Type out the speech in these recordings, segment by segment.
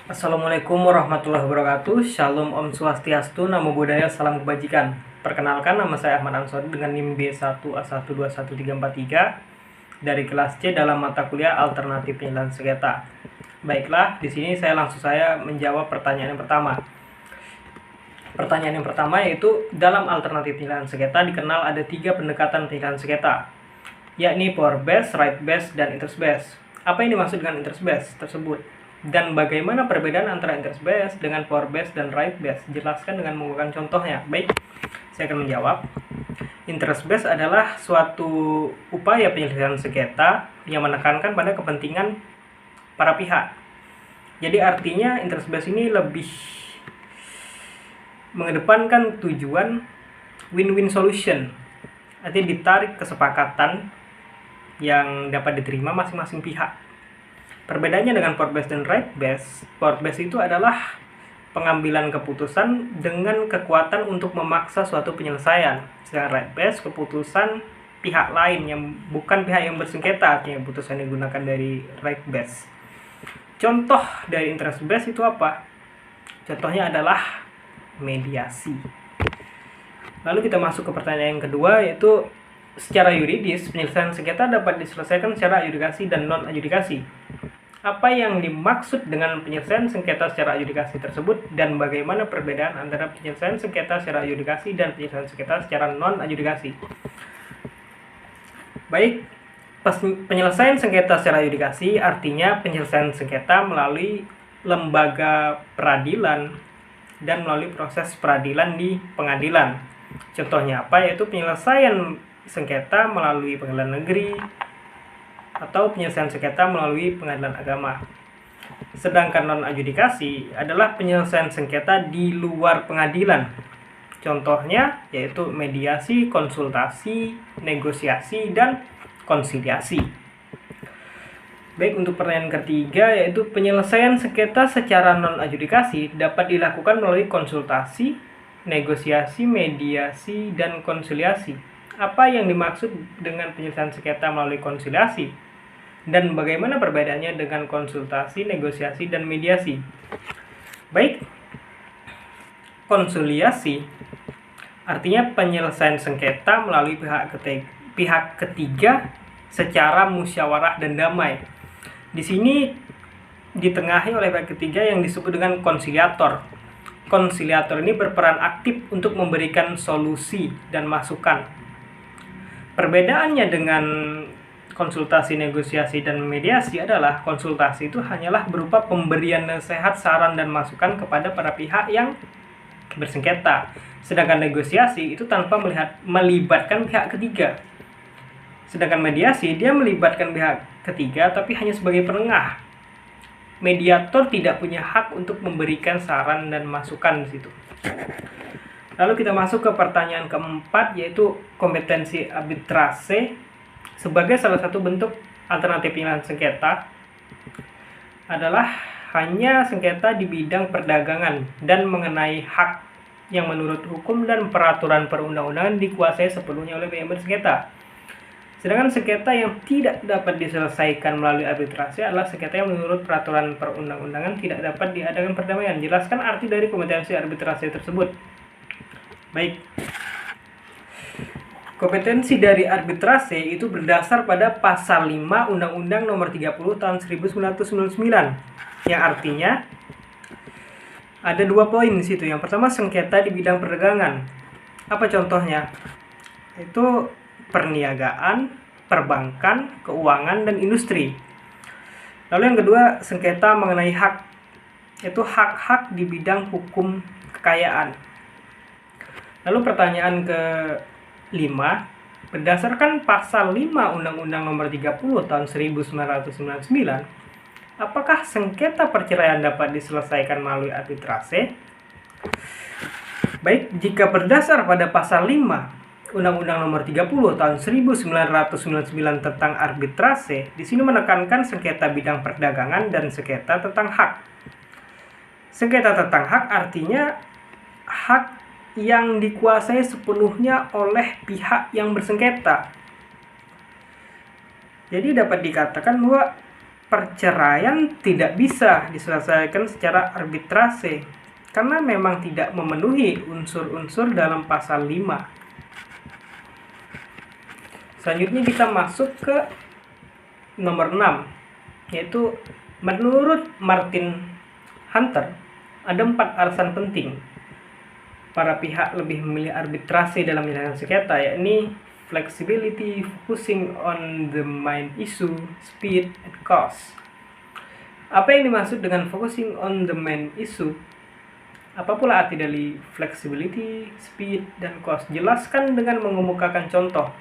Assalamualaikum warahmatullahi wabarakatuh. Shalom Om Swastiastu, Namo Buddhaya, Salam Kebajikan. Perkenalkan, nama saya Ahmad Ansori dengan NIM B1A1211343 dari kelas C dalam mata kuliah Alternatif Penyelesaian Sengketa. Baiklah, di sini saya menjawab pertanyaan yang pertama. Pertanyaan yang pertama yaitu, dalam alternatif penyelesaian sengketa dikenal ada 3 pendekatan penyelesaian sengketa, yakni power based, right based, dan interest based. Apa yang dimaksud dengan interest based tersebut? Dan bagaimana perbedaan antara interest based dengan power based dan right based? Jelaskan dengan menggunakan contohnya. Baik, saya akan menjawab. Interest based adalah suatu upaya penyelesaian sengketa yang menekankan pada kepentingan para pihak. Jadi artinya interest based ini lebih mengedepankan tujuan win-win solution. Artinya ditarik kesepakatan yang dapat diterima masing-masing pihak. Perbedaannya dengan power based dan right based itu adalah pengambilan keputusan dengan kekuatan untuk memaksa suatu penyelesaian. Sedangkan right based keputusan pihak lain yang bukan pihak yang bersengketa, artinya keputusan yang digunakan dari right based. Contoh dari interest based itu apa? Contohnya adalah mediasi. Lalu kita masuk ke pertanyaan yang kedua, yaitu secara yuridis penyelesaian sengketa dapat diselesaikan secara adjudikasi dan non adjudikasi. Apa yang dimaksud dengan penyelesaian sengketa secara adjudikasi tersebut dan bagaimana perbedaan antara penyelesaian sengketa secara adjudikasi dan penyelesaian sengketa secara non adjudikasi? Baik, penyelesaian sengketa secara adjudikasi artinya penyelesaian sengketa melalui lembaga peradilan dan melalui proses peradilan di pengadilan. Contohnya apa? Yaitu penyelesaian sengketa melalui pengadilan negeri atau penyelesaian sengketa melalui pengadilan agama. Sedangkan non adjudikasi adalah penyelesaian sengketa di luar pengadilan. Contohnya yaitu mediasi, konsultasi, negosiasi, dan konsiliasi. Baik, untuk pertanyaan ketiga yaitu penyelesaian sengketa secara non adjudikasi dapat dilakukan melalui konsultasi, negosiasi, mediasi, dan konsiliasi. Apa yang dimaksud dengan penyelesaian sengketa melalui konsiliasi? Dan bagaimana perbedaannya dengan konsultasi, negosiasi, dan mediasi? Baik, konsiliasi artinya penyelesaian sengketa melalui pihak ketiga secara musyawarah dan damai. Di sini ditengahi oleh pihak ketiga yang disebut dengan konsiliator. Konsiliator ini berperan aktif untuk memberikan solusi dan masukan. Perbedaannya dengan konsultasi, negosiasi, dan mediasi adalah konsultasi itu hanyalah berupa pemberian nasihat, saran, dan masukan kepada para pihak yang bersengketa. Sedangkan negosiasi itu tanpa melibatkan pihak ketiga. Sedangkan mediasi dia melibatkan pihak ketiga tapi hanya sebagai penengah. Mediator tidak punya hak untuk memberikan saran dan masukan di situ. Lalu kita masuk ke pertanyaan keempat, yaitu kompetensi arbitrase sebagai salah satu bentuk alternatif penyelesaian sengketa adalah hanya sengketa di bidang perdagangan dan mengenai hak yang menurut hukum dan peraturan perundang-undangan dikuasai sepenuhnya oleh pihak bersengketa. Sedangkan sengketa yang tidak dapat diselesaikan melalui arbitrase adalah sengketa yang menurut peraturan perundang-undangan tidak dapat diadakan perdamaian. Jelaskan arti dari kompetensi arbitrase tersebut. Baik. Kompetensi dari arbitrase itu berdasar pada pasal 5 Undang-Undang Nomor 30 Tahun 1999 yang artinya ada 2 poin di situ. Yang pertama, sengketa di bidang perdagangan. Apa contohnya? Itu perniagaan, perbankan, keuangan, dan industri. Lalu yang kedua, sengketa mengenai hak. Itu hak-hak di bidang hukum kekayaan. Lalu pertanyaan ke-5, berdasarkan pasal 5 Undang-Undang Nomor 30 Tahun 1999, apakah sengketa perceraian dapat diselesaikan melalui arbitrase? Baik, jika berdasar pada pasal 5 Undang-Undang Nomor 30 Tahun 1999 tentang arbitrase, di sini menekankan sengketa bidang perdagangan dan sengketa tentang hak. Sengketa tentang hak artinya hak yang dikuasai sepenuhnya oleh pihak yang bersengketa. Jadi dapat dikatakan bahwa perceraian tidak bisa diselesaikan secara arbitrase karena memang tidak memenuhi unsur-unsur dalam pasal 5. Selanjutnya kita masuk ke nomor 6, yaitu menurut Martin Hunter ada 4 alasan penting para pihak lebih memilih arbitrase dalam menyelesaikan sengketa, yakni flexibility, focusing on the main issue, speed, and cost. Apa yang dimaksud dengan focusing on the main issue? Apa pula arti dari flexibility, speed, dan cost? Jelaskan dengan mengemukakan contoh.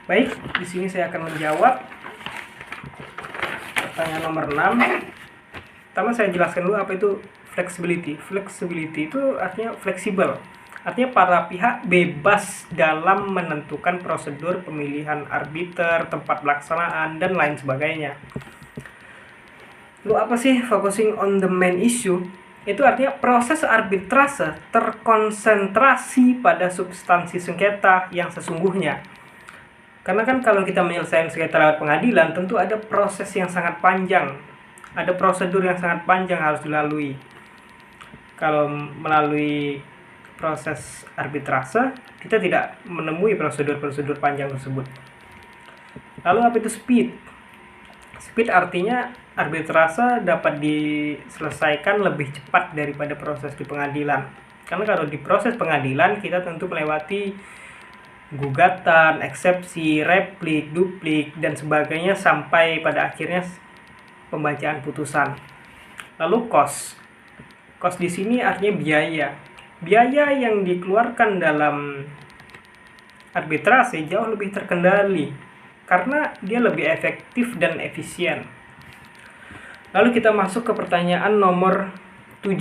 Baik, di sini saya akan menjawab pertanyaan nomor 6. Pertama saya jelaskan dulu apa itu flexibility. Flexibility itu artinya fleksibel. Artinya para pihak bebas dalam menentukan prosedur pemilihan arbiter, tempat pelaksanaan, dan lain sebagainya. Lalu apa sih focusing on the main issue? Itu artinya proses arbitrase terkonsentrasi pada substansi sengketa yang sesungguhnya. Karena kan kalau kita menyelesaikan sengketa lewat pengadilan, tentu ada proses yang sangat panjang. Ada prosedur yang sangat panjang harus dilalui. Kalau melalui proses arbitrase, kita tidak menemui prosedur-prosedur panjang tersebut. Lalu apa itu speed? Speed artinya arbitrase dapat diselesaikan lebih cepat daripada proses di pengadilan. Karena kalau di proses pengadilan, kita tentu melewati gugatan, eksepsi, replik, duplik, dan sebagainya sampai pada akhirnya pembacaan putusan. Lalu cost. Cost di sini artinya biaya. Biaya yang dikeluarkan dalam arbitrase jauh lebih terkendali karena dia lebih efektif dan efisien. Lalu kita masuk ke pertanyaan nomor 7.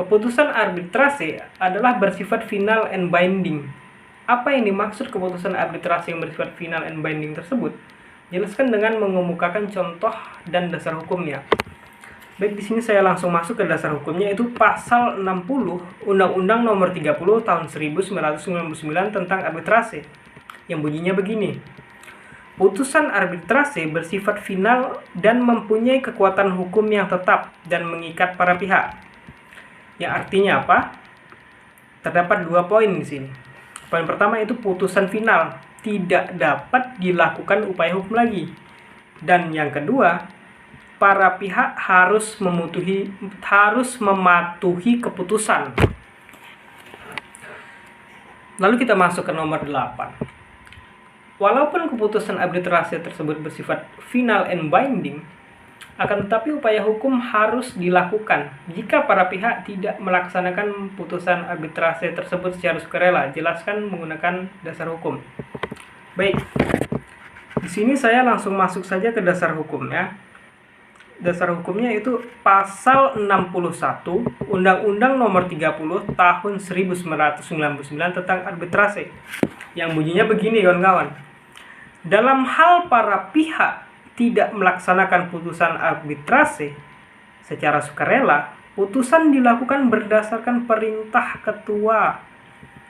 Keputusan arbitrase adalah bersifat final and binding. Apa yang dimaksud keputusan arbitrase yang bersifat final and binding tersebut? Jelaskan dengan mengemukakan contoh dan dasar hukumnya. Baik, di sini saya langsung masuk ke dasar hukumnya, yaitu pasal 60 Undang-Undang Nomor 30 Tahun 1999 tentang arbitrase, yang bunyinya begini. Putusan arbitrase bersifat final dan mempunyai kekuatan hukum yang tetap dan mengikat para pihak. Yang artinya apa? Terdapat 2 poin di sini. Poin pertama itu putusan final, tidak dapat dilakukan upaya hukum lagi. Dan yang kedua, para pihak harus mematuhi keputusan. Lalu kita masuk ke nomor 8. Walaupun keputusan arbitrase tersebut bersifat final and binding, akan tetapi upaya hukum harus dilakukan jika para pihak tidak melaksanakan putusan arbitrase tersebut secara sukarela. Jelaskan menggunakan dasar hukum. Baik, di sini saya langsung masuk saja ke dasar hukumnya. Dasar hukumnya itu pasal 61 Undang-Undang Nomor 30 Tahun 1999 tentang arbitrase, yang bunyinya begini kawan-kawan. Dalam hal para pihak tidak melaksanakan putusan arbitrase secara sukarela, putusan dilakukan berdasarkan perintah ketua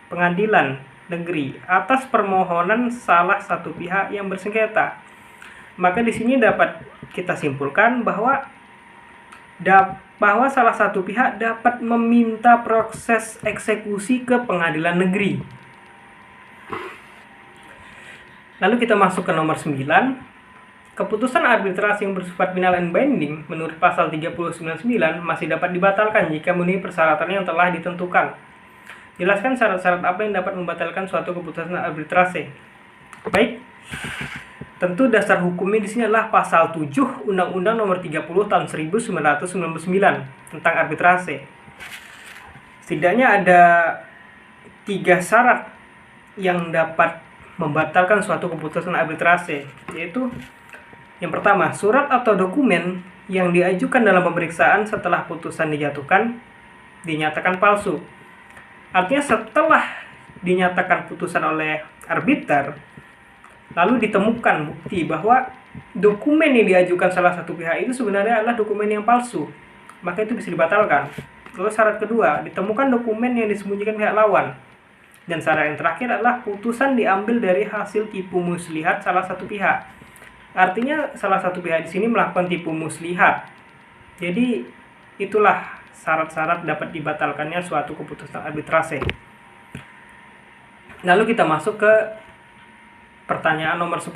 pengadilan negeri atas permohonan salah satu pihak yang bersengketa. Maka di sini dapat kita simpulkan bahwa salah satu pihak dapat meminta proses eksekusi ke pengadilan negeri. Lalu kita masuk ke nomor 9. Keputusan arbitrase yang bersifat final and binding menurut pasal 399 masih dapat dibatalkan jika memenuhi persyaratan yang telah ditentukan. Jelaskan syarat-syarat apa yang dapat membatalkan suatu keputusan arbitrase. Baik, tentu dasar hukumnya di sini adalah pasal 7 Undang-Undang Nomor 30 Tahun 1999 tentang arbitrase. Setidaknya ada 3 syarat yang dapat membatalkan suatu keputusan arbitrase, yaitu yang pertama, surat atau dokumen yang diajukan dalam pemeriksaan setelah putusan dijatuhkan dinyatakan palsu. Artinya setelah dinyatakan putusan oleh arbiter, lalu ditemukan bukti bahwa dokumen yang diajukan salah satu pihak itu sebenarnya adalah dokumen yang palsu, maka itu bisa dibatalkan. Lalu syarat kedua, ditemukan dokumen yang disembunyikan pihak lawan. Dan syarat yang terakhir adalah putusan diambil dari hasil tipu muslihat salah satu pihak. Artinya salah satu pihak di sini melakukan tipu muslihat. Jadi itulah syarat-syarat dapat dibatalkannya suatu keputusan arbitrase. Lalu kita masuk ke pertanyaan nomor 10.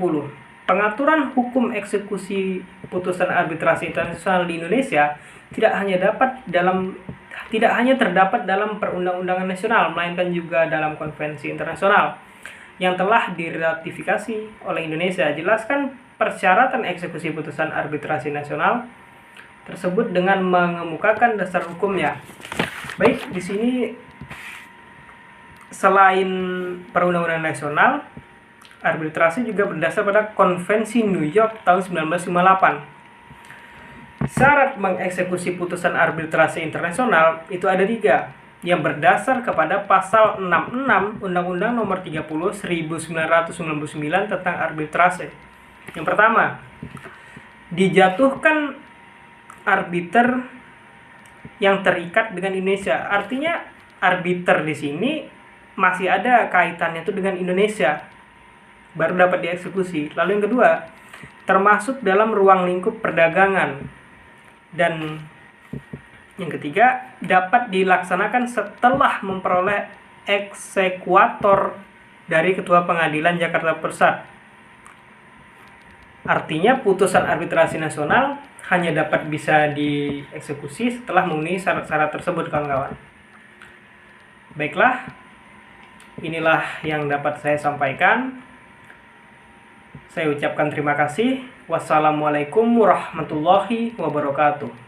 Pengaturan hukum eksekusi putusan arbitrasi internasional di Indonesia tidak hanya terdapat dalam perundang-undangan nasional, melainkan juga dalam konvensi internasional yang telah diratifikasi oleh Indonesia. Jelaskan persyaratan eksekusi putusan arbitrasi nasional tersebut dengan mengemukakan dasar hukumnya. Baik, di sini selain perundang-undangan nasional, arbitrasi juga berdasar pada Konvensi New York tahun 1958. Syarat mengeksekusi putusan arbitrasi internasional itu ada 3, yang berdasar kepada pasal 66 Undang-Undang Nomor 30 1999 tentang arbitrase. Yang pertama, dijatuhkan arbiter yang terikat dengan Indonesia. Artinya arbiter di sini masih ada kaitannya itu dengan Indonesia, baru dapat dieksekusi. Lalu yang kedua, termasuk dalam ruang lingkup perdagangan. Dan yang ketiga, dapat dilaksanakan setelah memperoleh eksekuator dari Ketua Pengadilan Jakarta Pusat. Artinya putusan arbitrasi nasional hanya dapat bisa dieksekusi setelah memenuhi syarat-syarat tersebut, kawan-kawan. Baiklah, inilah yang dapat saya sampaikan. Saya ucapkan terima kasih. Wassalamualaikum warahmatullahi wabarakatuh.